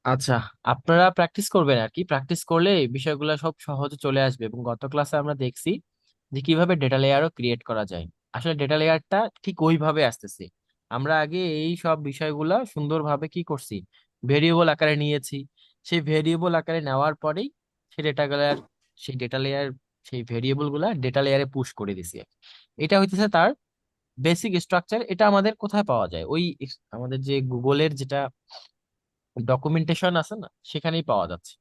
আচ্ছা, আপনারা প্র্যাকটিস করবেন আর কি। প্র্যাকটিস করলে এই বিষয়গুলো সব সহজে চলে আসবে। এবং গত ক্লাসে আমরা দেখছি যে কিভাবে ডেটা লেয়ারও ক্রিয়েট করা যায়। আসলে ডেটা লেয়ারটা ঠিক ওইভাবে আসতেছে। আমরা আগে এই সব বিষয়গুলা সুন্দরভাবে কি করছি, ভেরিয়েবল আকারে নিয়েছি। সেই ভেরিয়েবল আকারে নেওয়ার পরেই সেই ডেটা লেয়ার সেই ডেটা লেয়ার সেই ভেরিয়েবল গুলা ডেটা লেয়ারে পুশ করে দিছি। এটা হইতেছে তার বেসিক স্ট্রাকচার। এটা আমাদের কোথায় পাওয়া যায়? ওই আমাদের যে গুগলের যেটা ডকুমেন্টেশন আছে না, সেখানেই পাওয়া যাচ্ছে।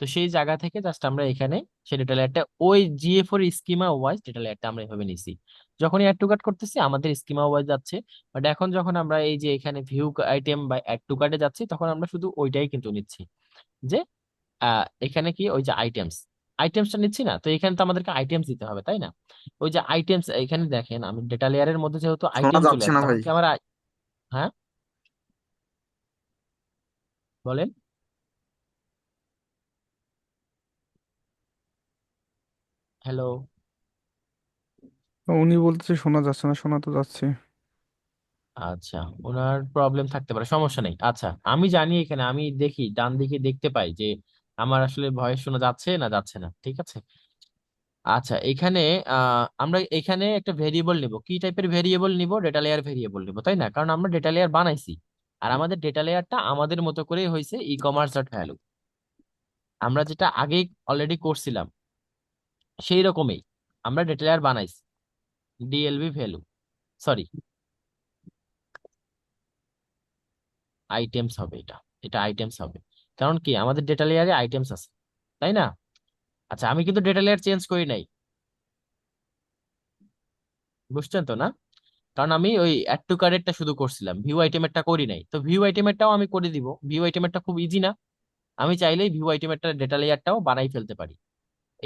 তো সেই জায়গা থেকে জাস্ট আমরা এখানে সেই ডেটা লেয়ারটা ওই জিএফ এর স্কিমা ওয়াইজ ডেটা লেয়ারটা আমরা এভাবে নিছি। যখনই অ্যাড টু কার্ট করতেছি আমাদের স্কিমা ওয়াইজ যাচ্ছে। বাট এখন যখন আমরা এই যে এখানে ভিউ আইটেম বা অ্যাড টু কার্টে যাচ্ছি, তখন আমরা শুধু ওইটাই কিন্তু নিচ্ছি। যে এখানে কি ওই যে আইটেমসটা নিচ্ছি না, তো এখানে তো আমাদেরকে আইটেমস দিতে হবে, তাই না? ওই যে আইটেমস এখানে দেখেন, আমি ডেটা লেয়ারের মধ্যে যেহেতু শোনা আইটেম চলে যাচ্ছে আসে, না তখন ভাই। কি আমার হ্যাঁ, বলেন। হ্যালো। উনি বলতেছে শোনা যাচ্ছে না, শোনা তো যাচ্ছে। আচ্ছা, ওনার প্রবলেম থাকতে পারে, সমস্যা নেই। আচ্ছা, আমি জানি, এখানে আমি দেখি ডান দিকে দেখতে পাই যে আমার আসলে ভয়েস শোনা যাচ্ছে না যাচ্ছে না, ঠিক আছে। আচ্ছা, এখানে আমরা এখানে একটা ভেরিয়েবল নিব। কি টাইপের ভেরিয়েবল নিব? ডেটা লেয়ার ভেরিয়েবল নিব, তাই না? কারণ আমরা ডেটা লেয়ার বানাইছি। আর আমাদের ডেটা লেয়ারটা আমাদের মতো করেই হয়েছে ই কমার্স ডট ভ্যালু। আমরা যেটা আগে অলরেডি করছিলাম সেই রকমই আমরা ডেটা লেয়ার বানাইছি। ডিএলভি ভ্যালু, সরি, আইটেমস হবে এটা। এটা আইটেমস হবে। কারণ কি, আমাদের ডেটা লেয়ারে আইটেমস আছে, তাই না? আচ্ছা, আমি কিন্তু ডেটা লেয়ার চেঞ্জ করি নাই, বুঝছেন তো না? কারণ আমি ওই অ্যাড টু কার্টেরটা শুধু করছিলাম, ভিউ আইটেমেরটা করি নাই। তো ভিউ আইটেমেরটাও আমি করে দিব। ভিউ আইটেমেরটা খুব ইজি না? আমি চাইলেই ভিউ আইটেমেরটা ডেটা লেয়ারটাও বানাই ফেলতে পারি।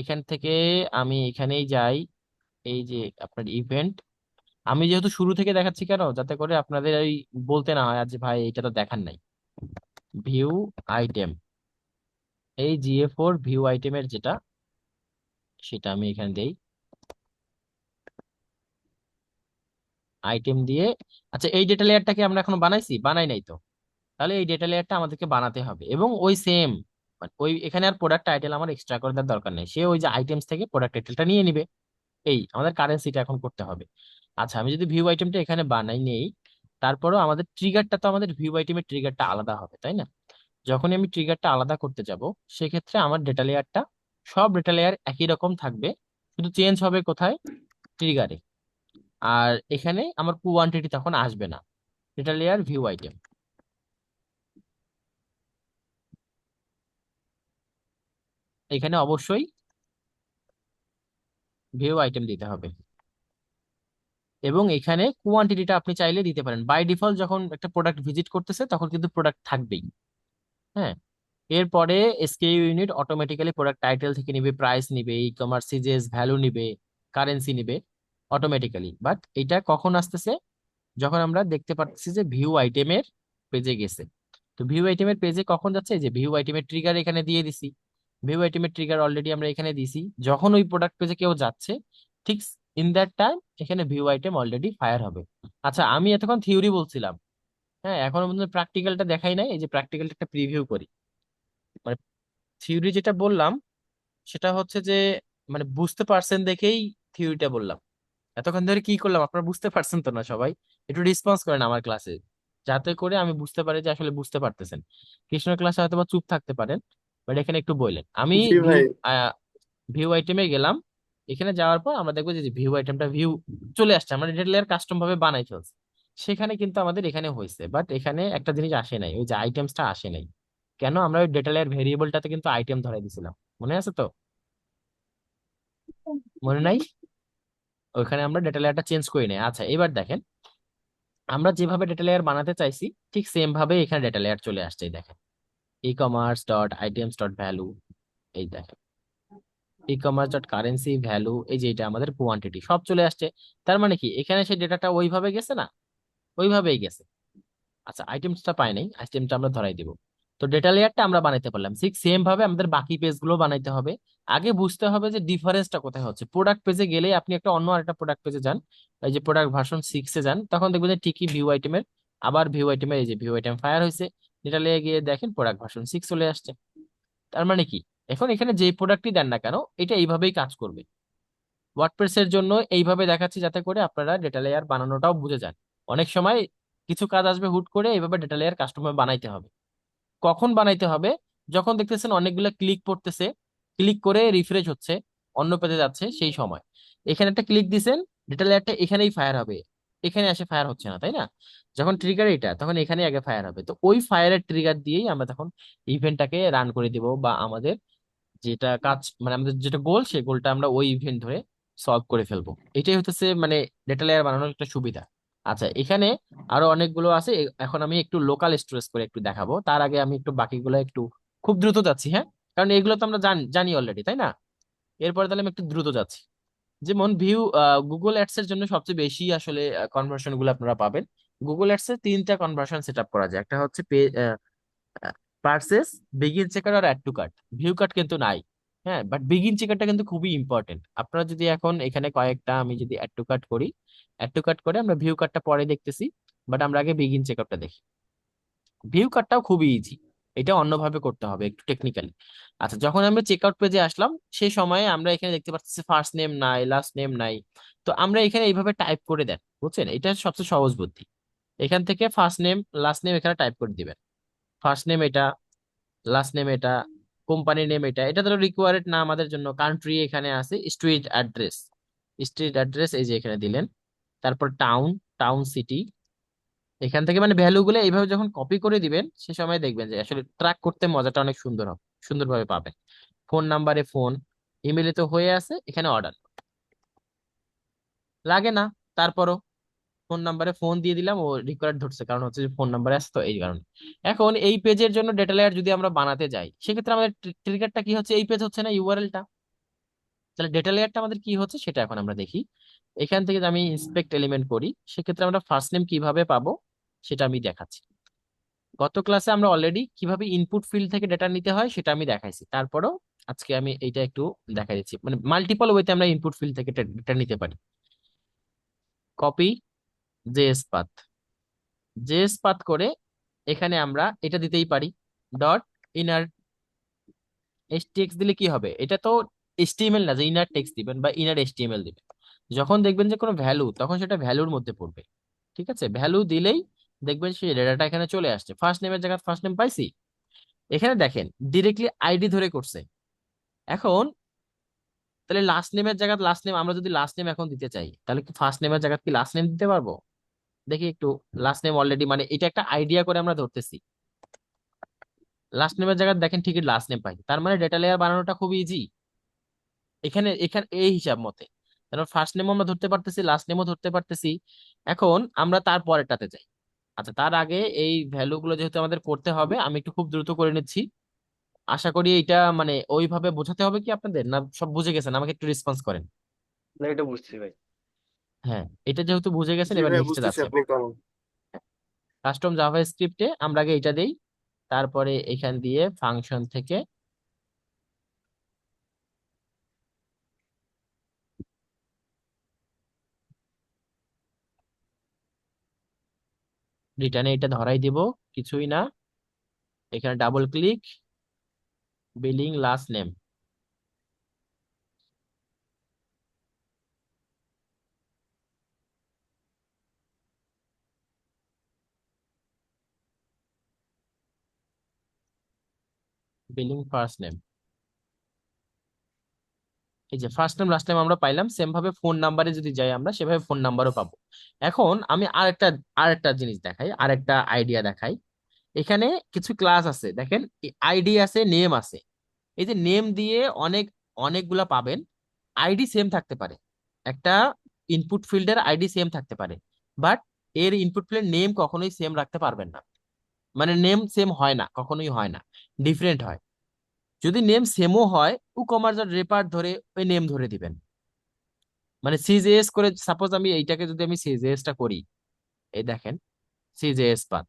এখান থেকে আমি এখানেই যাই, এই যে আপনার ইভেন্ট। আমি যেহেতু শুরু থেকে দেখাচ্ছি, কেন? যাতে করে আপনাদের ওই বলতে না হয় আজ যে ভাই এটা তো দেখার নাই। ভিউ আইটেম, এই জিএ4 ভিউ আইটেমের যেটা, সেটা আমি এখানে দেই আইটেম দিয়ে। আচ্ছা, এই ডেটা লেয়ারটাকে আমরা এখনো বানাইছি? বানাই নাই তো। তাহলে এই ডেটা লেয়ারটা আমাদেরকে বানাতে হবে। এবং ওই সেম, ওই এখানে আর প্রোডাক্ট টাইটেল আমার এক্সট্রা করে দেওয়ার দরকার নেই। সে ওই যে আইটেমস থেকে প্রোডাক্ট টাইটেলটা নিয়ে নিবে। এই আমাদের কারেন্সিটা এখন করতে হবে। আচ্ছা, আমি যদি ভিউ আইটেমটা এখানে বানাই নেই, তারপরেও আমাদের ট্রিগারটা তো আমাদের ভিউ আইটেমের ট্রিগারটা আলাদা হবে, তাই না? যখনই আমি ট্রিগারটা আলাদা করতে যাব, সেক্ষেত্রে আমার ডেটা লেয়ারটা, সব ডেটা লেয়ার একই রকম থাকবে, শুধু চেঞ্জ হবে কোথায়? ট্রিগারে। আর এখানে আমার কোয়ান্টিটি তখন আসবে না। ডেটা লেয়ার ভিউ আইটেম, এখানে অবশ্যই ভিউ আইটেম দিতে হবে। এবং এখানে কোয়ান্টিটিটা আপনি চাইলে দিতে পারেন। বাই ডিফল্ট যখন একটা প্রোডাক্ট ভিজিট করতেছে তখন কিন্তু প্রোডাক্ট থাকবেই। হ্যাঁ। এরপরে এসকেইউ ইউনিট অটোমেটিক্যালি প্রোডাক্ট টাইটেল থেকে নিবে, প্রাইস নিবে, ই কমার্স সিজেস ভ্যালু নিবে, কারেন্সি নিবে অটোমেটিক্যালি। বাট এটা কখন আসতেছে? যখন আমরা দেখতে পাচ্ছি যে ভিউ আইটেমের পেজে গেছে। তো ভিউ আইটেমের পেজে কখন যাচ্ছে? এই যে ভিউ আইটেমের ট্রিগার এখানে দিয়ে দিছি। ভিউ আইটেমের ট্রিগার অলরেডি আমরা এখানে দিছি। যখন ওই প্রোডাক্ট পেজে কেউ যাচ্ছে, ঠিক ইন দ্যাট টাইম এখানে ভিউ আইটেম অলরেডি ফায়ার হবে। আচ্ছা, আমি এতক্ষণ থিওরি বলছিলাম, হ্যাঁ, এখনো পর্যন্ত প্র্যাকটিক্যালটা দেখাই নাই। এই যে প্র্যাকটিক্যালটা একটা প্রিভিউ করি। মানে থিওরি যেটা বললাম সেটা হচ্ছে যে, মানে বুঝতে পারছেন দেখেই থিওরিটা বললাম। এতক্ষণ ধরে কি করলাম আপনারা বুঝতে পারছেন তো না সবাই? একটু রেসপন্স করেন আমার ক্লাসে, যাতে করে আমি বুঝতে পারি যে আসলে বুঝতে পারতেছেন। কৃষ্ণ ক্লাসে হয়তো বা চুপ থাকতে পারেন, বাট এখানে একটু বললেন। আমি জি ভিউ ভাই। ভিউ আইটেমে গেলাম। এখানে যাওয়ার পর আমরা দেখবো যে ভিউ আইটেমটা ভিউ চলে আসছে, আমরা ডেটা লেয়ার কাস্টম ভাবে বানাই ফেলছি। সেখানে কিন্তু আমাদের এখানে হয়েছে, বাট এখানে একটা জিনিস আসে নাই, ওই যে আইটেমসটা আসে নাই। কেন? আমরা ওই ডেটা লেয়ার ভেরিয়েবলটাতে কিন্তু আইটেম ধরাই দিছিলাম, মনে আছে তো? মনে নাই? ওইখানে আমরা ডেটা লেয়ারটা চেঞ্জ করি নাই। আচ্ছা, এবার দেখেন, আমরা যেভাবে ডেটা লেয়ার বানাতে চাইছি ঠিক সেম ভাবে এখানে ডেটা লেয়ার চলে আসছে। এই দেখেন, e commerce dot items dot value. এই দেখেন, e commerce dot currency value, এই যে এটা আমাদের কোয়ান্টিটি সব চলে আসছে। তার মানে কি, এখানে সেই ডেটাটা ওইভাবে গেছে না? ওইভাবেই গেছে। আচ্ছা, আইটেমসটা পাই নাই, আইটেমটা আমরা ধরাই দিব। তো ডেটা লেয়ারটা আমরা বানাইতে পারলাম। ঠিক সেম ভাবে আমাদের বাকি পেজগুলো বানাইতে হবে। আগে বুঝতে হবে যে ডিফারেন্সটা কোথায় হচ্ছে। প্রোডাক্ট পেজে গেলে আপনি একটা অন্য আরেকটা প্রোডাক্ট পেজে যান, এই যে প্রোডাক্ট ভার্সন 6-এ যান, তখন দেখবেন যে ঠিকই ভিউ আইটেমের, আবার ভিউ আইটেমের এই যে ভিউ আইটেম ফায়ার হয়েছে। ডেটা লেয়ারে গিয়ে দেখেন প্রোডাক্ট ভার্সন 6 চলে আসছে। তার মানে কি, এখন এখানে যে প্রোডাক্টই দেন না কেন এটা এইভাবেই কাজ করবে। ওয়ার্ডপ্রেস এর জন্য এইভাবে দেখাচ্ছি যাতে করে আপনারা ডেটা লেয়ার বানানোটাও বুঝে যান। অনেক সময় কিছু কাজ আসবে হুট করে, এইভাবে ডেটা লেয়ার কাস্টমার বানাইতে হবে। কখন বানাইতে হবে? যখন দেখতেছেন অনেকগুলো ক্লিক পড়তেছে, ক্লিক করে রিফ্রেশ হচ্ছে, অন্য পেজে যাচ্ছে, সেই সময় এখানে একটা ক্লিক দিছেন, ডেটা লেয়ারটা এখানেই ফায়ার হবে। এখানে এসে ফায়ার হচ্ছে না, তাই না? যখন ট্রিগার এটা, তখন এখানে আগে ফায়ার হবে। তো ওই ফায়ারের ট্রিগার দিয়েই আমরা তখন ইভেন্টটাকে রান করে দিব, বা আমাদের যেটা কাজ মানে আমাদের যেটা গোল, সেই গোলটা আমরা ওই ইভেন্ট ধরে সলভ করে ফেলবো। এটাই হচ্ছে মানে ডেটা লেয়ার বানানোর একটা সুবিধা। আচ্ছা, এখানে আরো অনেকগুলো আছে। এখন আমি একটু লোকাল স্টোরেজ করে একটু দেখাবো, তার আগে আমি একটু বাকিগুলো একটু খুব দ্রুত যাচ্ছি, হ্যাঁ, কারণ এগুলো তো আমরা জানি জানি অলরেডি, তাই না? এরপরে তাহলে আমি একটু দ্রুত যাচ্ছি। যেমন ভিউ, গুগল অ্যাডস এর জন্য সবচেয়ে বেশি আসলে কনভার্সন গুলো আপনারা পাবেন। গুগল অ্যাডস এর তিনটা কনভার্সন সেট আপ করা যায়। একটা হচ্ছে পার্সেস, বিগিন চেকার আর add to cart. View cart কিন্তু নাই। হ্যাঁ, বাট বিগিন চেকারটা কিন্তু খুবই ইম্পর্টেন্ট। আপনারা যদি এখন এখানে কয়েকটা আমি যদি অ্যাড টু কার্ট করি, অ্যাড টু কার্ট করে আমরা ভিউ কার্টটা পরে দেখতেছি, বাট আমরা আগে বিগিন চেকআপটা দেখি। ভিউ কার্টটাও খুবই ইজি, এটা অন্যভাবে করতে হবে একটু টেকনিক্যালি। আচ্ছা, যখন আমরা চেকআউট পেজে আসলাম, সেই সময়ে আমরা এখানে দেখতে পাচ্ছি ফার্স্ট নেম নাই, লাস্ট নেম নাই। তো আমরা এখানে এইভাবে টাইপ করে দেন, বুঝছেন? এটা সবচেয়ে সহজ বুদ্ধি। এখান থেকে ফার্স্ট নেম লাস্ট নেম এখানে টাইপ করে দিবেন। ফার্স্ট নেম এটা, লাস্ট নেম এটা, কোম্পানি নেম এটা। এটা তো রিকোয়ার্ড না আমাদের জন্য। কান্ট্রি এখানে আছে, স্ট্রিট অ্যাড্রেস, স্ট্রিট অ্যাড্রেস এই যে এখানে দিলেন। তারপর টাউন, টাউন সিটি। এখান থেকে মানে ভ্যালু গুলো এইভাবে যখন কপি করে দিবেন, সে সময় দেখবেন যে আসলে ট্র্যাক করতে মজাটা অনেক সুন্দর হবে, সুন্দরভাবে পাবেন। ফোন নাম্বারে ফোন, ইমেলে তো হয়ে আছে, এখানে অর্ডার লাগে না। তারপরও ফোন নাম্বারে ফোন দিয়ে দিলাম, ও রিকোয়ার্ড ধরছে, কারণ হচ্ছে যে ফোন নাম্বারে আছে তো এই কারণে। এখন এই পেজের জন্য ডেটা লেয়ার যদি আমরা বানাতে যাই, সেক্ষেত্রে আমাদের ট্রিগারটা কি হচ্ছে? এই পেজ হচ্ছে না, ইউআরএলটা। তাহলে ডেটা লেয়ারটা আমাদের কি হচ্ছে সেটা এখন আমরা দেখি। এখান থেকে যদি আমি ইন্সপেক্ট এলিমেন্ট করি, সেক্ষেত্রে আমরা ফার্স্ট নেম কিভাবে পাবো সেটা আমি দেখাচ্ছি। গত ক্লাসে আমরা অলরেডি কিভাবে ইনপুট ফিল্ড থেকে ডেটা নিতে হয় সেটা আমি দেখাইছি। তারপরও আজকে আমি এইটা একটু দেখাই দিচ্ছি, মানে মাল্টিপল ওয়েতে আমরা ইনপুট ফিল্ড থেকে ডেটা নিতে পারি। Copy JS path, JS path করে এখানে আমরা এটা দিতেই পারি, ডট ইনার টেক্সট দিলে কি হবে? এটা তো এইচটিএমএল না যে ইনার টেক্সট দিবেন বা ইনার এইচটিএমএল দিবেন। যখন দেখবেন যে কোনো ভ্যালু, তখন সেটা ভ্যালুর মধ্যে পড়বে। ঠিক আছে, ভ্যালু দিলেই দেখবেন সেই ডেটাটা এখানে চলে আসছে। ফার্স্ট নেমের জায়গায় ফার্স্ট নেম পাইছি। এখানে দেখেন ডিরেক্টলি আইডি ধরে করছে। এখন তাহলে লাস্ট নেমের জায়গায় লাস্ট নেম, আমরা যদি লাস্ট নেম এখন দিতে চাই, তাহলে কি ফার্স্ট নেমের জায়গায় কি লাস্ট নেম দিতে পারবো? দেখি একটু। লাস্ট নেম অলরেডি মানে এটা একটা আইডিয়া করে আমরা ধরতেছি। লাস্ট নেমের জায়গায় দেখেন ঠিকই লাস্ট নেম পাই, তার মানে ডেটা লেয়ার বানানোটা খুব ইজি। এখানে এখানে এই হিসাব মতে কারণ ফার্স্ট নেমও আমরা ধরতে পারতেছি, লাস্ট নেমও ধরতে পারতেছি। এখন আমরা তার পরেরটাতে যাই। আচ্ছা, তার আগে এই ভ্যালু গুলো যেহেতু আমাদের করতে হবে, আমি একটু খুব দ্রুত করে নিচ্ছি। আশা করি এটা মানে ওইভাবে বোঝাতে হবে কি আপনাদের, না সব বুঝে গেছেন? আমাকে একটু রেসপন্স করেন। না, এটা বুঝছি ভাই। হ্যাঁ, এটা যেহেতু বুঝে গেছেন, জি এবার ভাই, নেক্সটে বুঝতেছি, যাচ্ছে। আপনি কোন। কাস্টম জাভা স্ক্রিপ্টে আমরা আগে এটা দেই, তারপরে এখান দিয়ে ফাংশন থেকে রিটার্নে এটা ধরাই দিব, কিছুই না। এখানে double click, billing last name, billing first name. এই যে ফার্স্ট নেম লাস্ট নেম আমরা পাইলাম, সেম ভাবে ফোন নাম্বারে যদি যাই আমরা, সেভাবে ফোন নাম্বারও পাবো। এখন আমি আরেকটা জিনিস দেখাই, আরেকটা আইডিয়া দেখাই। এখানে কিছু ক্লাস আছে দেখেন, আইডি আছে, নেম আছে। এই যে নেম দিয়ে অনেকগুলা পাবেন। আইডি সেম থাকতে পারে, একটা ইনপুট ফিল্ডের আইডি সেম থাকতে পারে, বাট এর ইনপুট ফিল্ডের নেম কখনোই সেম রাখতে পারবেন না। মানে নেম সেম হয় না, কখনোই হয় না, ডিফারেন্ট হয়। যদি নেম সেমও হয়, ও কমার রেপার ধরে ওই নেম ধরে দিবেন। মানে সিজেএস করে সাপোজ আমি এইটাকে যদি আমি সিজেএস টা করি, এই দেখেন সিজেএস পাথ।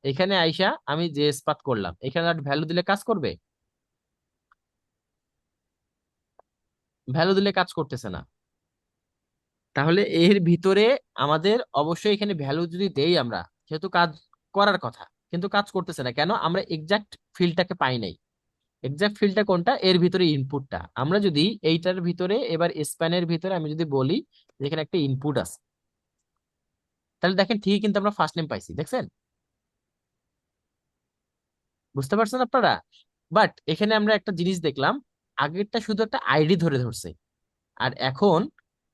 এখানে আইসা আমি জেএস পাথ করলাম, এখানে আর ভ্যালু দিলে কাজ করবে? ভ্যালু দিলে কাজ করতেছে না। তাহলে এর ভিতরে আমাদের অবশ্যই এখানে ভ্যালু যদি দেই আমরা, যেহেতু কাজ করার কথা, কিন্তু কাজ করতেছে না কেন? আমরা এক্সাক্ট ফিল্ডটাকে পাই নাই। এক্সাক্ট ফিল্ডটা কোনটা? এর ভিতরে ইনপুটটা। আমরা যদি এইটার ভিতরে এবার স্প্যানের ভিতরে আমি যদি বলি যেখানে একটা ইনপুট আছে, তাহলে দেখেন ঠিকই কিন্তু আমরা ফার্স্ট নেম পাইছি, দেখছেন? বুঝতে পারছেন আপনারা? বাট এখানে আমরা একটা জিনিস দেখলাম, আগেরটা শুধু একটা আইডি ধরে ধরছে, আর এখন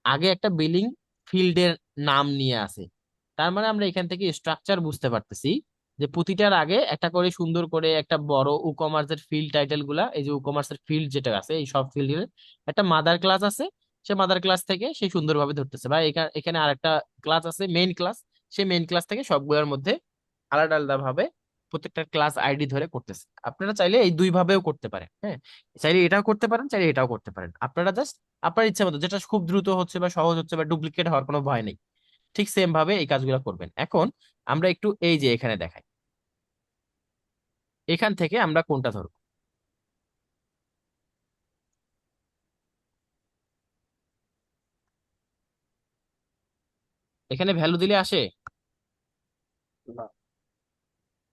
আগে একটা বিলিং ফিল্ডের নাম নিয়ে আসে। তার মানে আমরা এখান থেকে স্ট্রাকচার বুঝতে পারতেছি যে প্রতিটার আগে একটা করে সুন্দর করে একটা বড় ই কমার্সের ফিল্ড টাইটেল গুলা, এই যে ই কমার্সের ফিল্ড যেটা আছে এই সব ফিল্ডের একটা মাদার ক্লাস আছে। সে মাদার ক্লাস থেকে সে সুন্দরভাবে ধরতেছে, বা এখানে এখানে আরেকটা ক্লাস আছে মেইন ক্লাস, সে মেইন ক্লাস থেকে সবগুলোর মধ্যে আলাদা আলাদা ভাবে প্রত্যেকটা ক্লাস আইডি ধরে করতেছে। আপনারা চাইলে এই দুই ভাবেও করতে পারেন, হ্যাঁ, চাইলে এটাও করতে পারেন, চাইলে এটাও করতে পারেন। আপনারা জাস্ট আপনার ইচ্ছা মতো যেটা খুব দ্রুত হচ্ছে বা সহজ হচ্ছে বা ডুপ্লিকেট হওয়ার কোনো ভয় নেই, ঠিক সেম ভাবে এই কাজগুলো করবেন। এখন আমরা একটু এই যে এখানে দেখাই, এখান থেকে আমরা কোনটা ধরবো? এখানে ভ্যালু দিলে আসে? না।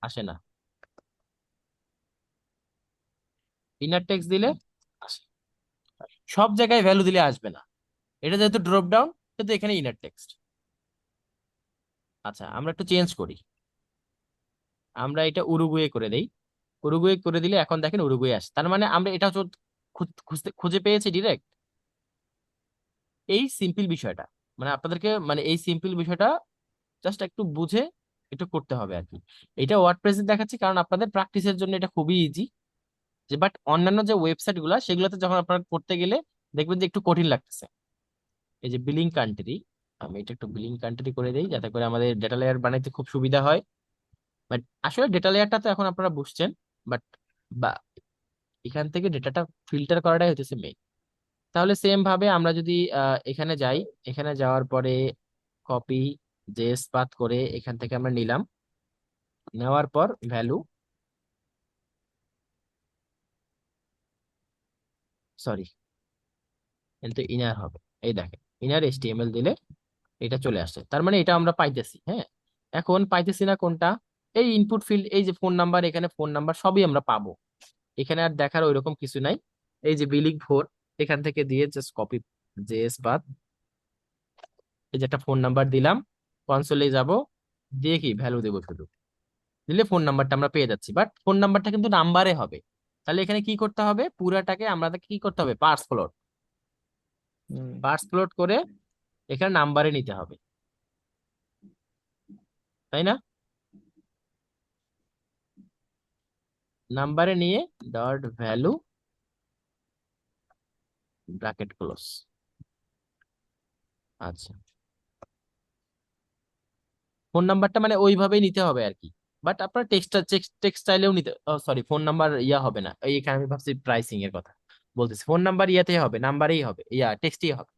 আসে না। ইনার টেক্সট দিলে আসে। সব জায়গায় ভ্যালু দিলে আসবে না, এটা যেহেতু ড্রপ ডাউন, কিন্তু এখানে ইনার টেক্সট। আচ্ছা, আমরা একটু চেঞ্জ করি, আমরা এটা উরুগুয়ে করে দেই। উরুগুয়ে করে দিলে এখন দেখেন উরুগুয়ে আসে, তার মানে আমরা এটা খুঁজতে খুঁজে পেয়েছি ডিরেক্ট। এই সিম্পল বিষয়টা, মানে আপনাদেরকে মানে এই সিম্পল বিষয়টা জাস্ট একটু বুঝে একটু করতে হবে আর কি। এটা ওয়ার্ডপ্রেসে দেখাচ্ছি কারণ আপনাদের প্র্যাকটিসের জন্য এটা খুবই ইজি। যে বাট অন্যান্য যে ওয়েবসাইট গুলা সেগুলোতে যখন আপনারা করতে গেলে দেখবেন যে একটু কঠিন লাগতেছে। এই যে বিলিং কান্ট্রি, আমি এটা একটু বিলিং কান্ট্রি করে দিই যাতে করে আমাদের ডেটা লেয়ার বানাইতে খুব সুবিধা হয়। বাট আসলে ডেটা লেয়ারটা তো এখন আপনারা বুঝছেন, বাট বা এখান থেকে ডেটাটা ফিল্টার করাটাই হচ্ছে মেইন। তাহলে সেম ভাবে আমরা যদি এখানে যাই, এখানে যাওয়ার পরে কপি জেএস পাথ করে এখান থেকে আমরা নিলাম, নেওয়ার পর ভ্যালু, সরি কিন্তু ইনার হবে। এই দেখেন ইনার এইচটিএমএল দিলে এটা চলে আসছে, তার মানে এটা আমরা পাইতেছি। হ্যাঁ, এখন পাইতেছি না কোনটা? এই ইনপুট ফিল্ড, এই যে ফোন নাম্বার, এখানে ফোন নাম্বার সবই আমরা পাবো। এখানে আর দেখার ওইরকম কিছু নাই। এই যে বিলিং ফোর, এখান থেকে দিয়ে জাস্ট কপি জেএস পাথ, এই যে একটা ফোন নাম্বার দিলাম, কনসোলে যাব, দিয়ে কি ভ্যালু দেবো শুধু, দিলে ফোন নাম্বারটা আমরা পেয়ে যাচ্ছি। বাট ফোন নাম্বারটা কিন্তু নাম্বারে হবে। তাহলে এখানে কি করতে হবে? পুরাটাকে আমাদের কি করতে হবে? Parse plot. Hmm. Parse plot করে এখানে নাম্বারে নিতে হবে, তাই না? নাম্বারে নিয়ে ডট ভ্যালু ব্র্যাকেট ক্লোজ। আচ্ছা, ফোন নাম্বারটা মানে ওইভাবেই নিতে হবে আর কি। বাট আপনার টেক্সট স্টাইলেও নিতে, সরি ফোন নাম্বার ইয়া হবে না, এই এখানে আমি ভাবছি প্রাইসিং এর কথা বলতেছি। ফোন নাম্বার ইয়াতেই হবে, নাম্বারেই হবে, ইয়া টেক্সটই হবে।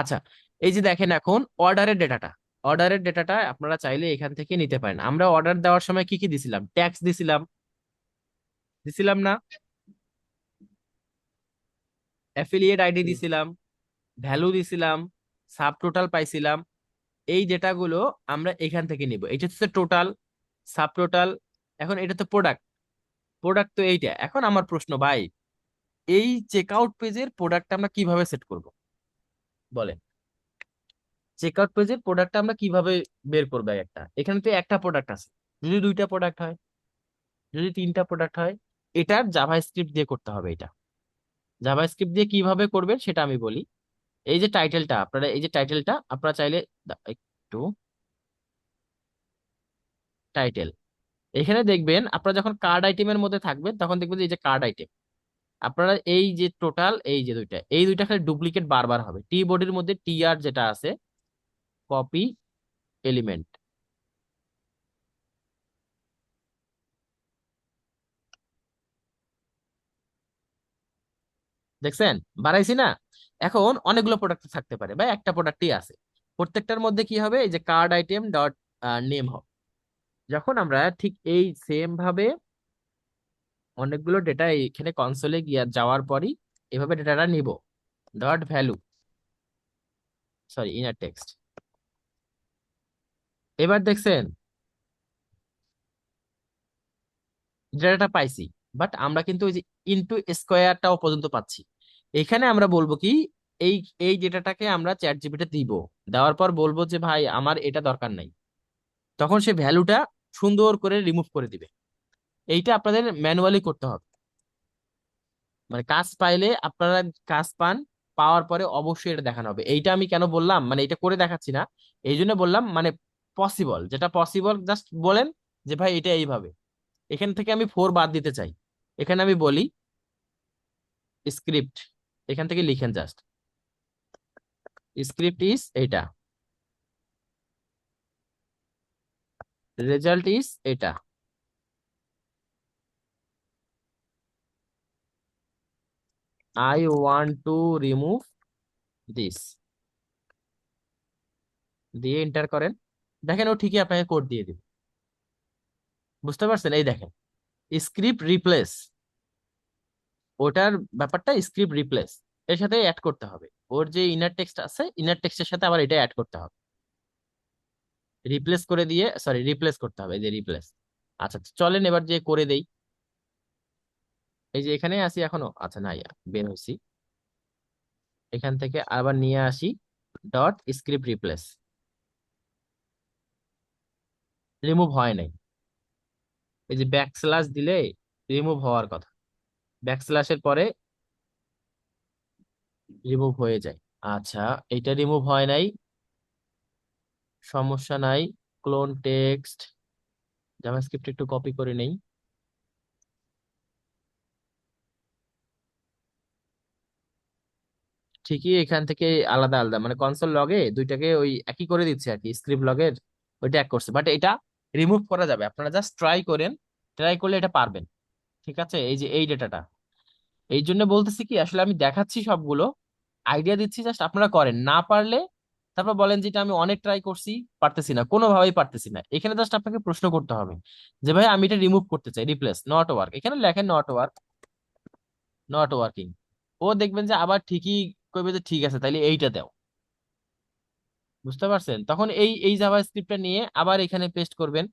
আচ্ছা, এই যে দেখেন এখন অর্ডারের ডেটাটা আপনারা চাইলে এখান থেকে নিতে পারেন। আমরা অর্ডার দেওয়ার সময় কি কি দিছিলাম? ট্যাক্স দিছিলাম, দিছিলাম না? অ্যাফিলিয়েট আইডি হুম। দিছিলাম, ভ্যালু দিছিলাম, সাব টোটাল পাইছিলাম। এই ডেটাগুলো আমরা এখান থেকে নিব। এটা হচ্ছে টোটাল, সাব টোটাল। এখন এটা তো প্রোডাক্ট, প্রোডাক্ট তো এইটা। এখন আমার প্রশ্ন ভাই, এই চেক আউট পেজের প্রোডাক্ট আমরা কিভাবে সেট করব বলেন? চেক আউট পেজের প্রোডাক্ট আমরা কিভাবে বের করবো? একটা এখানে তো একটা প্রোডাক্ট আছে, যদি দুইটা প্রোডাক্ট হয়, যদি তিনটা প্রোডাক্ট হয়, এটার জাভাস্ক্রিপ্ট দিয়ে করতে হবে। এটা জাভাস্ক্রিপ্ট দিয়ে কিভাবে করবেন সেটা আমি বলি। এই যে টাইটেলটা আপনারা, এই যে টাইটেলটা আপনারা চাইলে একটু টাইটেল, এখানে দেখবেন আপনারা যখন কার্ড আইটেমের মধ্যে থাকবেন তখন দেখবেন যে এই যে কার্ড আইটেম, আপনারা এই যে টোটাল, এই যে দুইটা, এই দুইটা খালি ডুপ্লিকেট বারবার হবে। টি বডির মধ্যে টি আর যেটা আছে, কপি এলিমেন্ট, দেখছেন? বাড়াইছি না? এখন অনেকগুলো প্রোডাক্ট থাকতে পারে বা একটা প্রোডাক্টই আছে, প্রত্যেকটার মধ্যে কি হবে? এই যে কার্ড আইটেম ডট নেম হবে। যখন আমরা ঠিক এই সেম ভাবে অনেকগুলো ডেটা এখানে কনসোলে গিয়ে যাওয়ার পরই এভাবে ডেটাটা নিব, dot value, sorry inner text. এবার দেখছেন ডেটাটা পাইছি, বাট আমরা কিন্তু ওই যে ইনটু স্কোয়ারটাও পর্যন্ত পাচ্ছি। এখানে আমরা বলবো কি, এই এই ডেটাটাকে আমরা চ্যাট জিপিটি দিব, দেওয়ার পর বলবো যে ভাই আমার এটা দরকার নাই, তখন সে ভ্যালুটা সুন্দর করে রিমুভ করে দিবে। এইটা আপনাদের ম্যানুয়ালি করতে হবে। মানে কাজ পাইলে আপনারা কাজ পান, পাওয়ার পরে অবশ্যই এটা দেখানো হবে। এইটা আমি কেন বললাম, মানে এটা করে দেখাচ্ছি না, এই জন্য বললাম মানে পসিবল, যেটা পসিবল জাস্ট বলেন যে ভাই এটা এইভাবে। এখান থেকে আমি 4 বাদ দিতে চাই, এখানে আমি বলি স্ক্রিপ্ট, এখান থেকে লিখেন জাস্ট স্ক্রিপ্ট ইজ এটা, রেজাল্ট ইজ এটা, I want to remove this, দিয়ে এন্টার করেন। দেখেন ও ঠিকই আপনাকে কোড দিয়ে দিবে। বুঝতে পারছেন? এই দেখেন স্ক্রিপ্ট রিপ্লেস, ওটার ব্যাপারটা স্ক্রিপ্ট রিপ্লেস এর সাথে অ্যাড করতে হবে। ওর যে ইনার টেক্সট আছে, ইনার টেক্সটের সাথে আবার এটা অ্যাড করতে হবে, রিপ্লেস করে দিয়ে, সরি রিপ্লেস করতে হবে, এই যে রিপ্লেস। আচ্ছা চলেন এবার যে করে দেই। এই যে এখানে আসি এখনো, আচ্ছা না বের হয়েছি, এখান থেকে আবার নিয়ে আসি ডট স্ক্রিপ্ট রিপ্লেস, রিমুভ হয় নাই। এই যে ব্যাকস্ল্যাশ দিলে রিমুভ হওয়ার কথা, ব্যাকস্ল্যাশের পরে রিমুভ হয়ে যায়। আচ্ছা এটা রিমুভ হয় নাই, সমস্যা নাই। ক্লোন টেক্সট, জাভাস্ক্রিপ্ট একটু কপি করে নেই। ঠিকই এখান থেকে আলাদা আলাদা, মানে কনসোল লগে দুইটাকে ওই একই করে দিচ্ছে আর কি, স্ক্রিপ্ট লগের ওইটা এক করছে, বাট এটা রিমুভ করা যাবে। আপনারা জাস্ট ট্রাই করেন, ট্রাই করলে এটা পারবেন। ঠিক আছে, এই যে এই ডেটাটা, এই জন্য বলতেছি কি, আসলে আমি দেখাচ্ছি সবগুলো, আইডিয়া দিচ্ছি, জাস্ট আপনারা করেন, না পারলে তারপর বলেন যেটা আমি অনেক ট্রাই করছি, পারতেছি না, কোনোভাবেই পারতেছি না। এখানে জাস্ট আপনাকে প্রশ্ন করতে হবে যে ভাই আমি এটা রিমুভ করতে চাই, রিপ্লেস নট ওয়ার্ক, এখানে লেখেন নট ওয়ার্ক, নট ওয়ার্কিং। ও দেখবেন যে আবার ঠিকই কইবে যে ঠিক আছে তাইলে এইটা দাও। বুঝতে পারছেন? তখন এই এই জাভা স্ক্রিপ্টটা নিয়ে আবার এখানে পেস্ট করবেন।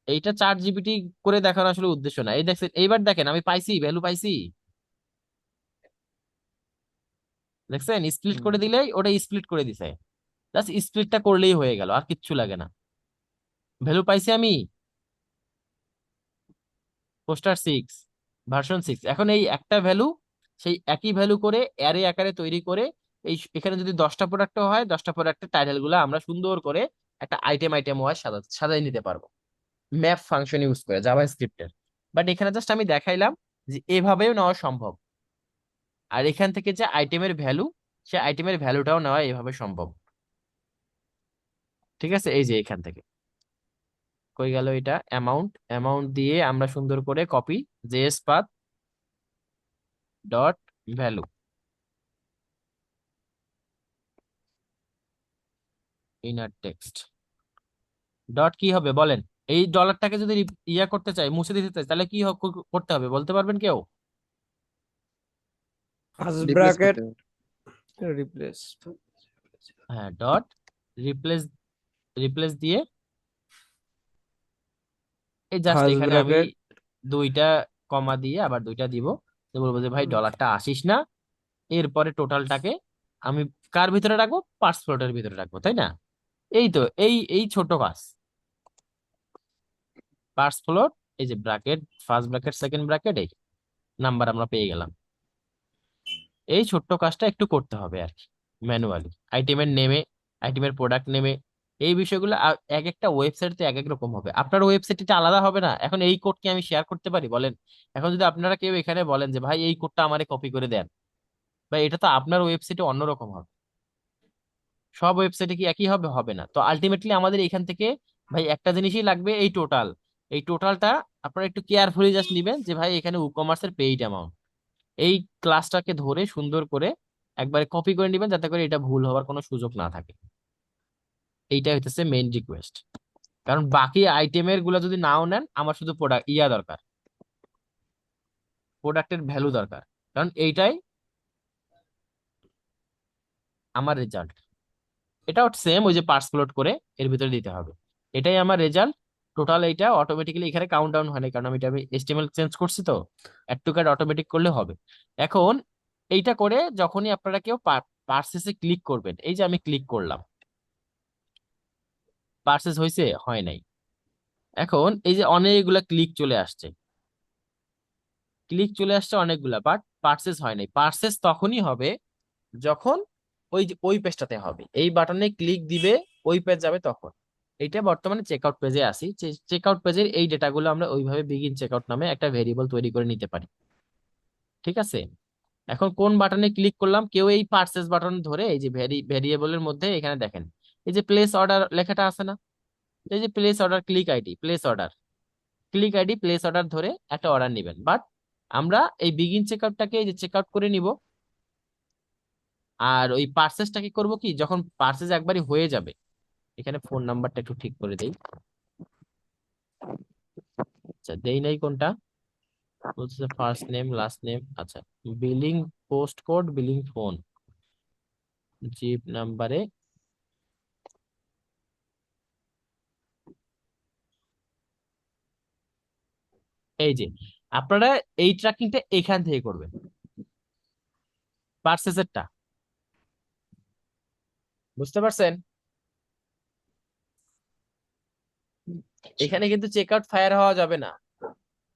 এইটা চ্যাট জিপিটি করে দেখার আসলে উদ্দেশ্য না। এই দেখছেন, এইবার দেখেন আমি পাইছি, ভ্যালু পাইছি। দেখছেন স্প্লিট হুম। করে দিলেই ওটা স্প্লিট করে দিছে, জাস্ট স্প্লিটটা করলেই হয়ে গেল, আর কিচ্ছু লাগে না। ভ্যালু পাইছি আমি, পোস্টার 6, ভার্সন 6। এখন এই একটা ভ্যালু, সেই একই ভ্যালু করে অ্যারে আকারে তৈরি করে, এই এখানে যদি 10টা প্রোডাক্ট হয়, 10টা প্রোডাক্টের টাইটেল গুলো আমরা সুন্দর করে একটা আইটেম আইটেম ওয়াইজ সাজাই নিতে পারবো, ম্যাপ ফাংশন ইউজ করে জাভা স্ক্রিপ্টের। বাট এখানে জাস্ট আমি দেখাইলাম যে এভাবেও নেওয়া সম্ভব। আর এখান থেকে যে আইটেমের ভ্যালু, সে আইটেমের ভ্যালুটাও নেওয়া এভাবে সম্ভব। ঠিক আছে, এই যে এখান থেকে কই গেল এটা, অ্যামাউন্ট, অ্যামাউন্ট দিয়ে আমরা সুন্দর করে copy, JS path dot value, inner text dot কি হবে বলেন। এই ডলারটাকে যদি ইয়া করতে চাই, মুছে দিতে চাই, তাহলে কি করতে হবে বলতে পারবেন কেউ? ফার্স্ট রিপ্লেস ব্র্যাকেট করতে হবে। রিপ্লেস। হ্যাঁ, ডট রিপ্লেস, রিপ্লেস দিয়ে এই জাস্ট ফার্স্ট এখানে আমি ব্র্যাকেট দুইটা কমা দিয়ে আবার দুইটা দিব, তো বলবো যে ভাই ডলারটা আসিস না। এরপরে টোটালটাকে আমি কার ভিতরে রাখবো, পার্স ফ্লোটের ভিতরে রাখবো, তাই না? এই তো এই এই ছোট কাজ, পার্স ফ্লোট, এই যে bracket, first bracket second bracket, এই নাম্বার আমরা পেয়ে গেলাম। এই ছোট্ট কাজটা একটু করতে হবে আর কি, ম্যানুয়ালি। আইটেমের নেমে, আইটেমের প্রোডাক্ট নেমে, এই বিষয়গুলো এক একটা ওয়েবসাইটে এক এক রকম হবে। আপনার ওয়েবসাইটটা আলাদা হবে না? এখন এই কোড কি আমি শেয়ার করতে পারি বলেন? এখন যদি আপনারা কেউ এখানে বলেন যে ভাই এই কোডটা আমারে কপি করে দেন, ভাই এটা তো আপনার ওয়েবসাইটে অন্যরকম হবে। সব ওয়েবসাইটে কি একই হবে? হবে না। তো আলটিমেটলি আমাদের এখান থেকে ভাই একটা জিনিসই লাগবে, এই টোটাল। এই টোটালটা আপনারা একটু কেয়ারফুলি জাস্ট নিবেন যে ভাই এখানে উকমার্সের পেইড অ্যামাউন্ট, এই ক্লাসটাকে ধরে সুন্দর করে একবারে কপি করে নেবেন, যাতে করে এটা ভুল হওয়ার কোনো সুযোগ না থাকে। এইটা হইতেছে মেইন রিকোয়েস্ট। কারণ বাকি আইটেমের গুলা যদি নাও নেন, আমার শুধু প্রোডাক্ট ইয়া দরকার, প্রোডাক্টের ভ্যালু দরকার। কারণ এইটাই আমার রেজাল্ট। এটাও সেম ওই যে পার্স প্লট করে এর ভিতরে দিতে হবে, এটাই আমার রেজাল্ট। টোটাল এইটা অটোমেটিক্যালি এখানে কাউন্ট ডাউন হয় না, কারণ আমি এস্টিমেল চেঞ্জ করছি, তো অ্যাড টু কার্ট অটোমেটিক করলে হবে। এখন এইটা করে যখনই আপনারা কেউ পার্সেসে ক্লিক করবেন, এই যে আমি ক্লিক করলাম, পার্সেস হয়েছে হয় নাই, এখন এই যে অনেকগুলা ক্লিক চলে আসছে, ক্লিক চলে আসছে অনেকগুলা, বাট পার্সেস হয় নাই। পার্সেস তখনই হবে যখন ওই যে ওই পেজটাতে হবে, এই বাটনে ক্লিক দিবে, ওই পেজ যাবে তখন। এইটা বর্তমানে চেকআউট পেজে আসি, চেকআউট পেজের এই ডেটাগুলো আমরা ওইভাবে বিগিন চেকআউট নামে একটা ভেরিয়েবল তৈরি করে নিতে পারি। ঠিক আছে, এখন কোন বাটনে ক্লিক করলাম, কেউ এই পার্সেস বাটন ধরে এই যে ভেরিয়েবলের মধ্যে এখানে দেখেন এই যে প্লেস অর্ডার লেখাটা আছে না, এই যে place order, click ID, place order, click ID, place order ধরে একটা অর্ডার নেবেন। বাট আমরা এই বিগিন চেকআউটটাকে এই যে চেকআউট করে নিব, আর ওই পার্সেসটাকে করব কি, যখন পার্সেস একবারই হয়ে যাবে, এখানে ফোন নাম্বারটা একটু ঠিক করে দেই। আচ্ছা দেই নাই কোনটা, বলছে ফার্স্ট নেম লাস্ট নেম, আচ্ছা billing post code, billing phone, zip নাম্বারে, এই যে আপনারা এই ট্র্যাকিংটা এখান থেকে করবেন, পার্সেসেরটা, বুঝতে পারছেন? আচ্ছা। এখানে কিন্তু চেক আউট ফায়ার হওয়া যাবে না।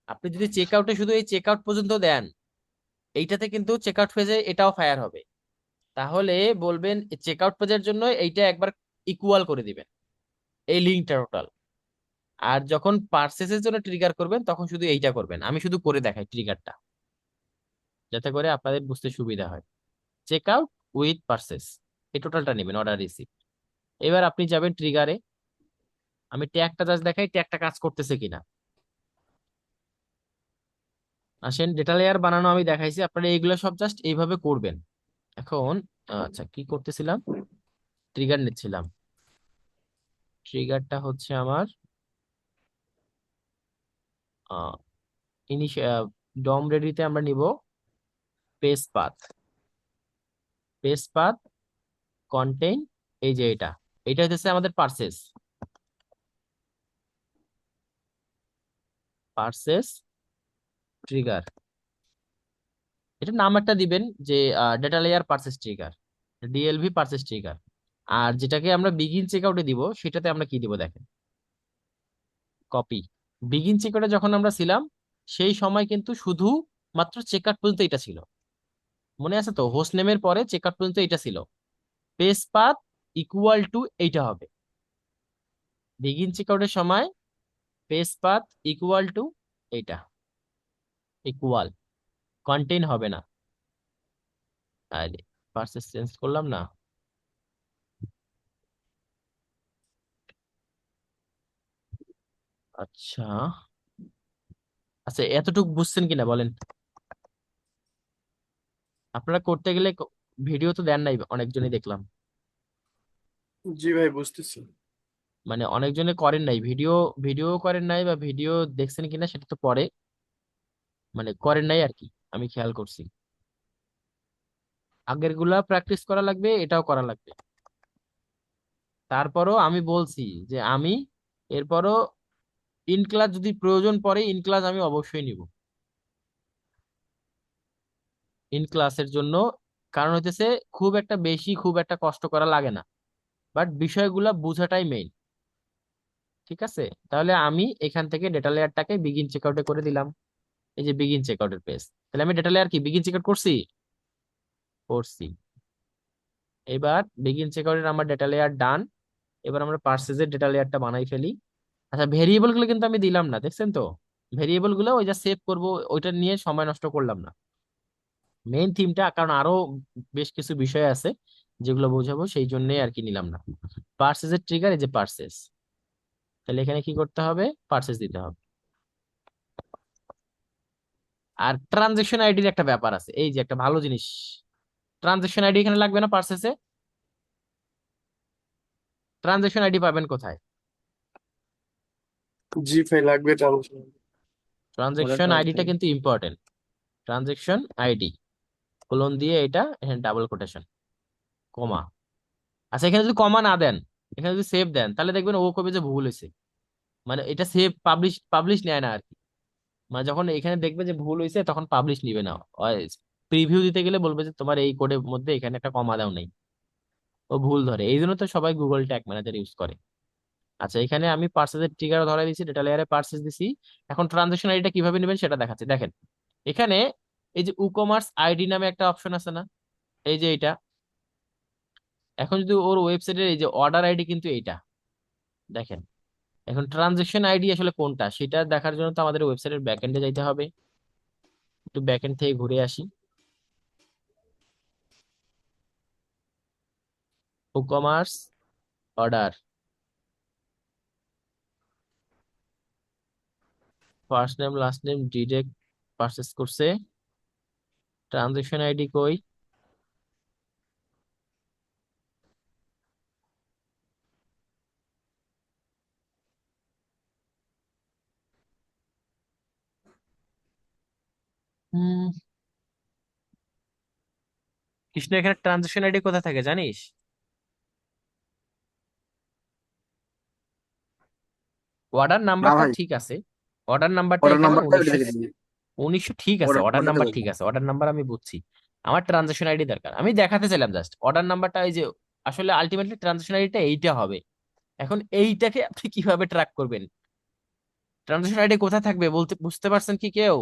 আপনি যদি চেক আউটে শুধু এই চেক আউট পর্যন্ত দেন, এইটাতে কিন্তু চেক আউট ফেজে এটাও ফায়ার হবে। তাহলে বলবেন চেক আউট পেজের জন্য এইটা একবার ইকুয়াল করে দিবেন, এই লিঙ্কটা টোটাল। আর যখন পার্সেসের জন্য ট্রিগার করবেন তখন শুধু এইটা করবেন, আমি শুধু করে দেখাই ট্রিগারটা, যাতে করে আপনাদের বুঝতে সুবিধা হয়। চেক আউট উইথ পার্সেস, এই টোটালটা নেবেন, অর্ডার রিসিভ। এবার আপনি যাবেন ট্রিগারে, আমি ট্যাগটা জাস্ট দেখাই ট্যাগটা কাজ করতেছে কিনা। আসেন, ডেটা লেয়ার বানানো আমি দেখাইছি, আপনারা এইগুলো সব জাস্ট এইভাবে করবেন। এখন আচ্ছা কি করতেছিলাম, ট্রিগার নিচ্ছিলাম, ট্রিগারটা হচ্ছে আমার ডম রেডিতে আমরা নিব page path, page path contain, এই যে এটা, এটা হচ্ছে আমাদের পার্সেস, পার্সেস ট্রিগার, এটা নাম একটা দিবেন যে data layer parses trigger, DLV parses trigger. আর যেটাকে আমরা বিগিন চেকআউটে দিব, সেটাতে আমরা কি দিব দেখেন, কপি। বিগিন চেকআউটে যখন আমরা ছিলাম, সেই সময় কিন্তু শুধু মাত্র চেকআউট পর্যন্ত এটা ছিল, মনে আছে তো, হোস্ট নেমের পরে চেকআউট পর্যন্ত এটা ছিল, পেজ পাথ ইকুয়াল টু এইটা হবে। বিগিন চেকআউটের সময় পেজ পাথ ইকুয়াল টু এইটা, ইকুয়াল, কন্টেইন হবে না। আরে পার্সেস চেঞ্জ করলাম না, আচ্ছা আচ্ছা এতটুকু বুঝছেন কিনা বলেন। আপনারা করতে গেলে ভিডিও তো দেন নাই, অনেকজনই দেখলাম, জি ভাই বুঝতেছি। মানে অনেকজনে করেন নাই ভিডিও, ভিডিও করেন নাই, বা ভিডিও দেখছেন কিনা সেটা তো পরে, মানে করেন নাই আর কি, আমি খেয়াল করছি। আগের গুলা প্র্যাকটিস করা লাগবে, এটাও করা লাগবে। তারপরও আমি বলছি যে আমি এরপরও ইন ক্লাস যদি প্রয়োজন পড়ে, ইন ক্লাস আমি অবশ্যই নিব, ইন ক্লাসের জন্য। কারণ হইতেছে খুব একটা বেশি, খুব একটা কষ্ট করা লাগে না, বাট বিষয়গুলা বোঝাটাই মেইন। ঠিক আছে, তাহলে আমি এখান থেকে ডেটা লেয়ারটাকে বিগিন চেকআউটে করে দিলাম, এই যে বিগিন চেকআউটের পেজ, তাহলে আমি ডেটা লেয়ার কি বিগিন চেকআউট করছি, করছি। এবার বিগিন চেকআউটের আমার ডেটা লেয়ার ডান। এবার আমরা পার্সেজের ডেটা লেয়ারটা বানাই ফেলি। আচ্ছা ভেরিয়েবল গুলো কিন্তু আমি দিলাম না, দেখছেন তো, ভেরিয়েবল গুলো ওই যা সেভ করবো, ওইটা নিয়ে সময় নষ্ট করলাম না। মেইন থিমটা, কারণ আরো বেশ কিছু বিষয় আছে যেগুলো বোঝাবো, সেই জন্যই আর কি নিলাম না। পার্সেসের ট্রিগার, এই যে পার্সেস, তাহলে এখানে কি করতে হবে, পার্সেস দিতে হবে। আর ট্রানজেকশন আইডির একটা ব্যাপার আছে, এই যে একটা ভালো জিনিস, ট্রানজেকশন আইডি এখানে লাগবে না পার্সেসে, ট্রানজেকশন আইডি পাবেন কোথায়, জি ভাই লাগবে ট্রানজেকশন। ওরা ট্রানজেকশন কাজ আইডিটা নেই। কিন্তু ইম্পর্টেন্ট, ট্রানজেকশন আইডি কোলন দিয়ে এটা, এখানে ডাবল কোটেশন, কমা। আচ্ছা এখানে যদি কমা না দেন, এখানে যদি সেভ দেন, তাহলে দেখবেন ও কবে যে ভুল হয়েছে, মানে এটা সেভ পাবলিশ পাবলিশ নেয় না আর কি। মানে যখন এখানে দেখবে যে ভুল হয়েছে তখন পাবলিশ নিবে না। প্রিভিউ দিতে গেলে বলবে যে তোমার এই কোডের মধ্যে এখানে একটা কমা দাও নেই, ও ভুল ধরে। এই জন্য তো সবাই গুগল ট্যাগ ম্যানেজার ইউজ করে। আচ্ছা, এখানে আমি পার্সেসের ট্রিগার ধরাই দিছি, ডেটা লেয়ারে পার্সেস দিছি। এখন ট্রানজাকশন আইডিটা কিভাবে নেবেন সেটা দেখাচ্ছি, দেখেন। এখানে এই যে উকমার্স আইডি নামে একটা অপশন আছে না, এই যে এটা। এখন যদি ওর ওয়েবসাইটের এই যে অর্ডার আইডি কিন্তু এইটা, দেখেন। এখন ট্রানজাকশন আইডি আসলে কোনটা সেটা দেখার জন্য তো আমাদের ওয়েবসাইটের ব্যাকএন্ডে যাইতে হবে। একটু ব্যাকএন্ড থেকে ঘুরে আসি। WooCommerce order, first name last name direct purchase করছে। ট্রানজাকশন আইডি কই? হুম, কৃষ্ণ এখানে ট্রানজাকশন আইডি কোথায় থাকে জানিস? অর্ডার না নাম্বারটা ভাই, ঠিক আছে, অর্ডার নাম্বারটা অর্ডার এখানে নাম্বারটা ওইটা 1900। থেকে দিবি। 1900 ঠিক আছে, অর্ডার অর্ডার নাম্বারটা নাম্বার থেকে ঠিক দিবি। আছে, অর্ডার নাম্বার আমি বুঝছি। আমার ট্রানজাকশন আইডি দরকার, আমি দেখাতে চাইলাম জাস্ট অর্ডার নাম্বারটা। এই যে আসলে আলটিমেটলি ট্রানজাকশন আইডিটা এইটা হবে। এখন এইটাকে আপনি কিভাবে ট্র্যাক করবেন? ট্রানজাকশন আইডি কোথায় থাকবে বলতে বুঝতে পারছেন কি কেউ?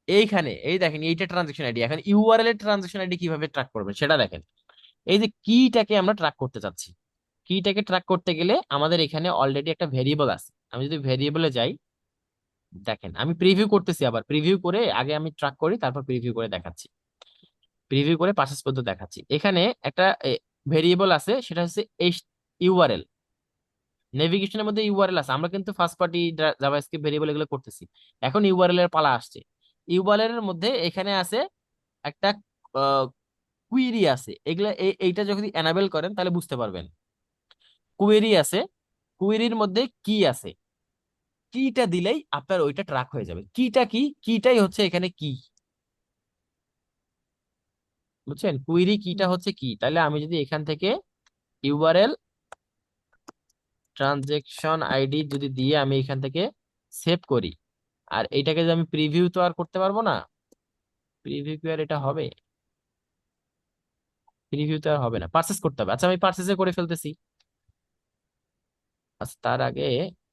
এইখানে এই দেখেন, এইটা ট্রানজাকশন আইডি। এখন ইউআরএল এর ট্রানজাকশন আইডি কিভাবে ট্র্যাক করবেন সেটা দেখেন। এই যে কিটাকে আমরা ট্র্যাক করতে চাচ্ছি, কিটাকে ট্র্যাক করতে গেলে আমাদের এখানে অলরেডি একটা ভেরিয়েবল আছে। আমি যদি ভেরিয়েবলে যাই, দেখেন আমি প্রিভিউ করতেছি, আবার প্রিভিউ করে আগে আমি ট্র্যাক করি, তারপর প্রিভিউ করে দেখাচ্ছি। প্রিভিউ করে পার্সেস পদ্ধতি দেখাচ্ছি। এখানে একটা ভেরিয়েবল আছে, সেটা হচ্ছে এই ইউআরএল। নেভিগেশনের মধ্যে ইউআরএল আছে, আমরা কিন্তু ফার্স্ট পার্টি জাভাস্ক্রিপ্ট ভেরিয়েবল এগুলো করতেছি। এখন ইউআরএল এর পালা আসছে। ইউআরএল এর মধ্যে এখানে আছে একটা কুইরি আছে। এগুলা এইটা যদি এনাবেল করেন তাহলে বুঝতে পারবেন। কুয়েরি আছে, কুয়েরির মধ্যে কি আছে, কিটা দিলেই আপনার ওইটা ট্র্যাক হয়ে যাবে। কিটা কি? কিটাই হচ্ছে এখানে কি, বুঝছেন? কুয়েরি কিটা হচ্ছে কি। তাহলে আমি যদি এখান থেকে ইউআরএল ট্রানজেকশন আইডি যদি দিয়ে আমি এখান থেকে সেভ করি, আর এইটাকে যদি আমি প্রিভিউ, তো আর করতে পারবো না। প্রিভিউ কি আর এটা হবে? প্রিভিউ তো আর হবে না, পারচেস করতে হবে। আচ্ছা, আমি পারচেসে করে ফেলতেছি। আচ্ছা, তার আগে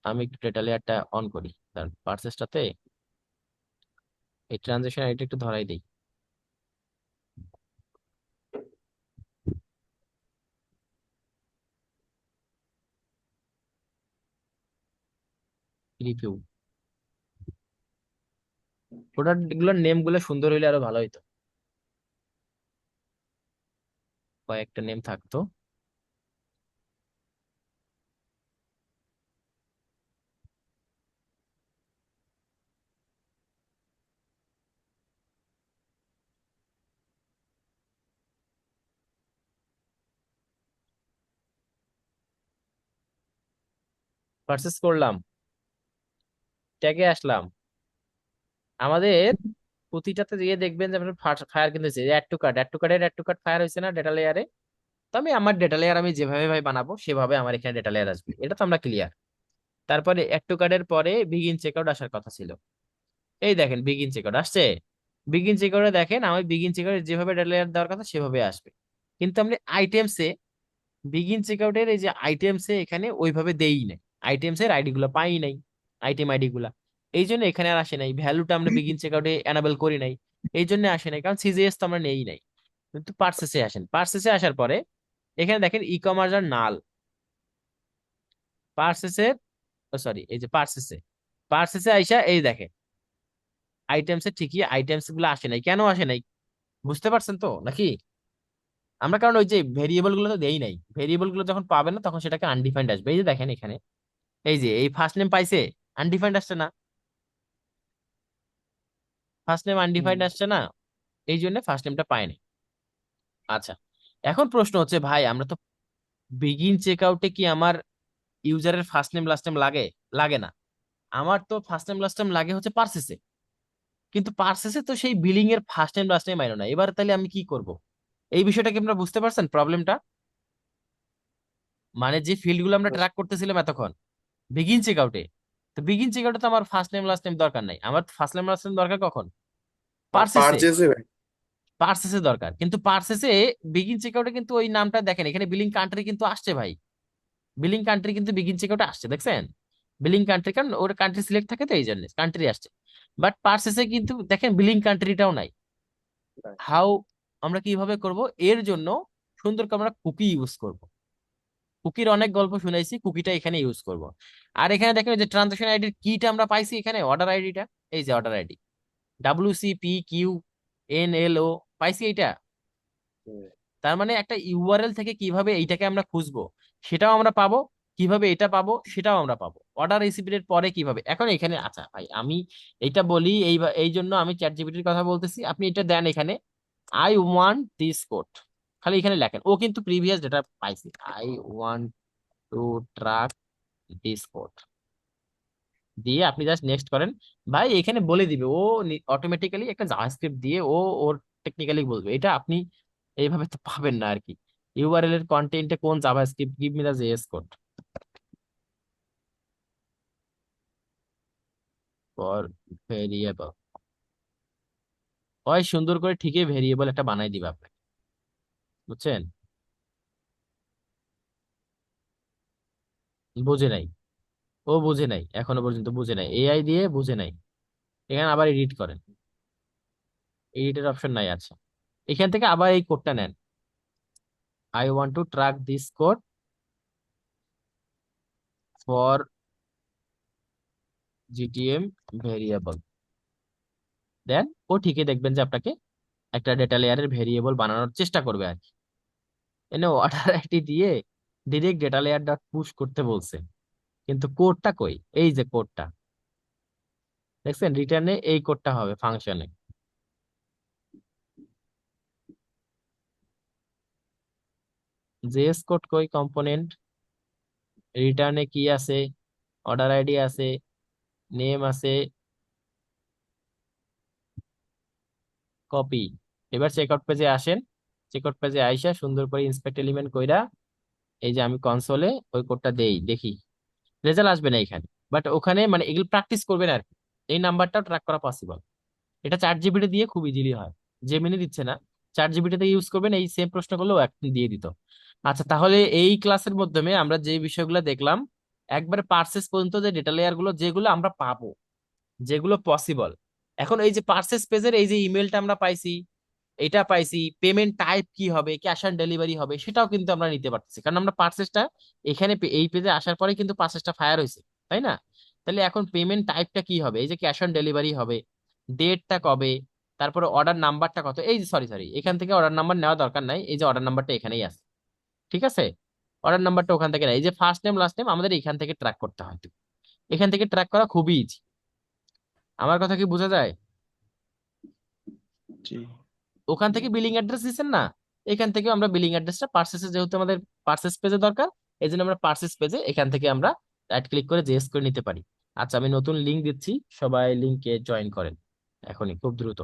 আমি একটু ডেটা লেয়ারটা অন করি, কারণ পারচেসটাতে এই ট্রানজেকশন আইডি একটু ধরাই দিই। প্রিভিউ, প্রোডাক্ট গুলোর নেম গুলো সুন্দর হইলে আরো ভালো হইতো, কয়েকটা নেম থাকতো। পারচেস করলাম, ট্যাগে আসলাম। আমাদের প্রতিটাতে গিয়ে দেখবেন যে আপনার ফায়ার কিন্তু হয়েছে, add to cart, add to কার্টের অ্যাড টু কার্ট ফায়ার হয়েছে না ডেটা লেয়ারে? তো আমি আমার ডেটা লেয়ার আমি যেভাবে ভাই বানাবো সেভাবে আমার এখানে ডেটা লেয়ার আসবে, এটা তো আমরা ক্লিয়ার। তারপরে অ্যাড টু কার্টের পরে বিগিন চেকআউট আসার কথা ছিল। এই দেখেন বিগিন চেকআউট আসছে। বিগিন চেকআউটে দেখেন আমি বিগিন চেকআউটে যেভাবে ডেটা লেয়ার দেওয়ার কথা সেভাবে আসবে। কিন্তু আমি আইটেমসে, বিগিন চেকআউটের এই যে আইটেমসে এখানে ওইভাবে দেই নাই, আইটেমস এর আইডি গুলো পাই নাই, আইটেম আইডি গুলা। এই জন্য এখানে আর আসে নাই, ভ্যালুটা আমরা বিগিন চেকআউটে এনাবেল করি নাই। এই জন্য আসে নাই, কারণ সিজিএস তো আমরা নেই নাই। কিন্তু পার্সেসে আসেন, পার্সেসে আসার পরে এখানে দেখেন ই কমার্স আর নাল। পার্সেসের, সরি, এই যে পার্সেসে, পার্সেসে আইসা এই দেখেন আইটেমসে ঠিকই আইটেমস গুলো আসে নাই। কেন আসে নাই বুঝতে পারছেন তো নাকি? আমরা কারণ ওই যে ভেরিয়েবল গুলো তো দেই নাই, ভেরিয়েবল গুলো যখন পাবে না তখন সেটাকে আনডিফাইন্ড আসবে। এই যে দেখেন এখানে, এই যে এই ফার্স্ট নেম পাইছে, আনডিফাইন্ড আসছে না? ফার্স্ট নেম হুম। আনডিফাইন্ড আসছে না, এই জন্য ফার্স্ট নেমটা পায়নি। আচ্ছা, এখন প্রশ্ন হচ্ছে ভাই, আমরা তো বিগিন চেক আউটে কি আমার ইউজারের ফার্স্ট নেম লাস্ট নেম লাগে? লাগে না। আমার তো ফার্স্ট নেম লাস্ট নেম লাগে হচ্ছে পার্সেসে। কিন্তু পার্সেসে তো সেই বিলিং এর ফার্স্ট নেম লাস্ট নেম আইলো না। এবার তাহলে আমি কি করব? এই বিষয়টা কি আপনারা বুঝতে পারছেন প্রবলেমটা? মানে যে ফিল্ড গুলো আমরা ট্র্যাক করতেছিলাম এতক্ষণ বিগিন চেক আউটে, তো বিগিন চেকআউটে তো আমার ফার্স্ট নেম লাস্ট নেম দরকার নাই, আমার ফার্স্ট নেম লাস্ট নেম দরকার কখন? পার্সেসে। পারচেজে ভাই। পার্সেসে দরকার, কিন্তু পার্সেসে বিগিন চেকআউটে কিন্তু ওই নামটা দেখেন, এখানে বিলিং কান্ট্রি কিন্তু আসছে ভাই, বিলিং কান্ট্রি কিন্তু বিগিন চেকআউটে আসছে, দেখছেন? বিলিং কান্ট্রি, কারণ ওর কান্ট্রি সিলেক্ট থাকে তো এই জন্য কান্ট্রি আসছে। বাট পার্সেসে কিন্তু দেখেন বিলিং কান্ট্রিটাও নাই। হাউ, আমরা কিভাবে করব? এর জন্য সুন্দর করে আমরা কুকি ইউজ করব। কুকির অনেক গল্প শুনাইছি, কুকিটা এখানে ইউজ করব। আর এখানে দেখেন যে ট্রানজাকশন আইডির কিটা আমরা পাইছি এখানে, অর্ডার আইডিটা, এই যে অর্ডার আইডি WCPQNLO, পাইছি এইটা। তার মানে একটা ইউআরএল থেকে কিভাবে এইটাকে আমরা খুঁজবো সেটাও আমরা পাবো, কিভাবে এটা পাবো সেটাও আমরা পাবো, অর্ডার রিসিভের পরে কিভাবে। এখন এখানে আচ্ছা ভাই আমি এইটা বলি, এই জন্য আমি চ্যাট জিপিটির কথা বলতেছি, আপনি এটা দেন এখানে, আই ওয়ান্ট দিস কোড, খালি এখানে লেখেন, ও কিন্তু প্রিভিয়াস ডেটা পাইছি, I want to track this code, দিয়ে আপনি জাস্ট নেক্সট করেন। ভাই এখানে বলে দিবে ও, অটোমেটিক্যালি একটা জাভাস্ক্রিপ্ট দিয়ে ও ওর টেকনিক্যালি বলবে, এটা আপনি এইভাবে তো পাবেন না আর কি। ইউআরএল এর কন্টেন্টে কোন JavaScript, give me the JS code for variable, হয় সুন্দর করে ঠিকই ভেরিয়েবল একটা বানাই দিবে আপনাকে, বুঝছেন? বুঝে নাই, ও বুঝে নাই, এখনো পর্যন্ত বুঝে নাই, এআই দিয়ে বুঝে নাই। এখানে আবার এডিট করেন, এডিটের অপশন নাই, আচ্ছা এখান থেকে আবার এই কোডটা নেন, I want to track this code for GTM variable, then ও ঠিকই দেখবেন যে আপনাকে একটা ডেটা লেয়ারের ভেরিয়েবল বানানোর চেষ্টা করবে আর কি। এনে অর্ডার আইডি দিয়ে direct data layer dot push করতে বলছে, কিন্তু কোডটা কই? এই যে কোডটা দেখছেন, রিটার্নে এই কোডটা হবে ফাংশনে। জেএস কোড কই? কম্পোনেন্ট, রিটার্নে কি আছে? অর্ডার আইডি আছে, নেম আছে, কপি। এবার চেকআউট পেজে আসেন, চেকআউট পেজে আইসা সুন্দর করে ইন্সপেক্ট এলিমেন্ট কইরা এই যে আমি কনসোলে ওই কোডটা দেই, দেখি রেজাল্ট আসবে না এখানে, বাট ওখানে মানে এগুলো প্র্যাকটিস করবেন আর কি। এই নাম্বারটাও ট্র্যাক করা পসিবল, এটা চ্যাট জিপিটি দিয়ে খুব ইজিলি হয়, জেমিনি দিচ্ছে না, চ্যাট জিপিটিতে ইউজ করবেন, এই সেম প্রশ্ন করলেও এখন দিয়ে দিত। আচ্ছা তাহলে এই ক্লাসের মাধ্যমে আমরা যে বিষয়গুলো দেখলাম, একবারে পার্সেস পর্যন্ত যে ডেটা লেয়ার গুলো যেগুলো আমরা পাবো, যেগুলো পসিবল, এখন এই যে পার্সেস পেজের এই যে ইমেলটা আমরা পাইছি, এটা পাইছি, পেমেন্ট টাইপ কি হবে, ক্যাশ অন ডেলিভারি হবে, সেটাও কিন্তু আমরা নিতে পারতেছি, কারণ আমরা পার্সেসটা এখানে এই পেজে আসার পরে কিন্তু পার্সেসটা ফায়ার হয়েছে, তাই না? তাহলে এখন পেমেন্ট টাইপটা কি হবে, এই যে ক্যাশ অন ডেলিভারি হবে, ডেটটা কবে, তারপরে অর্ডার নাম্বারটা কত, এই যে সরি সরি এখান থেকে অর্ডার নাম্বার নেওয়া দরকার নাই, এই যে অর্ডার নাম্বারটা এখানেই আছে, ঠিক আছে? অর্ডার নাম্বারটা ওখান থেকে নেই, এই যে ফার্স্ট নেম লাস্ট নেম আমাদের এখান থেকে ট্র্যাক করতে হয়, এখান থেকে ট্র্যাক করা খুবই ইজি। আমার কথা কি বোঝা যায়? জি। ওখান থেকে বিলিং অ্যাড্রেস দিচ্ছেন না, এখান থেকে আমরা বিলিং অ্যাড্রেসটা পার্সেসে, যেহেতু আমাদের পার্সেস পেজে দরকার, এই জন্য আমরা পার্সেস পেজে এখান থেকে আমরা রাইট ক্লিক করে জেএস করে নিতে পারি। আচ্ছা আমি নতুন লিংক দিচ্ছি, সবাই লিংকে জয়েন করেন এখনই খুব দ্রুত।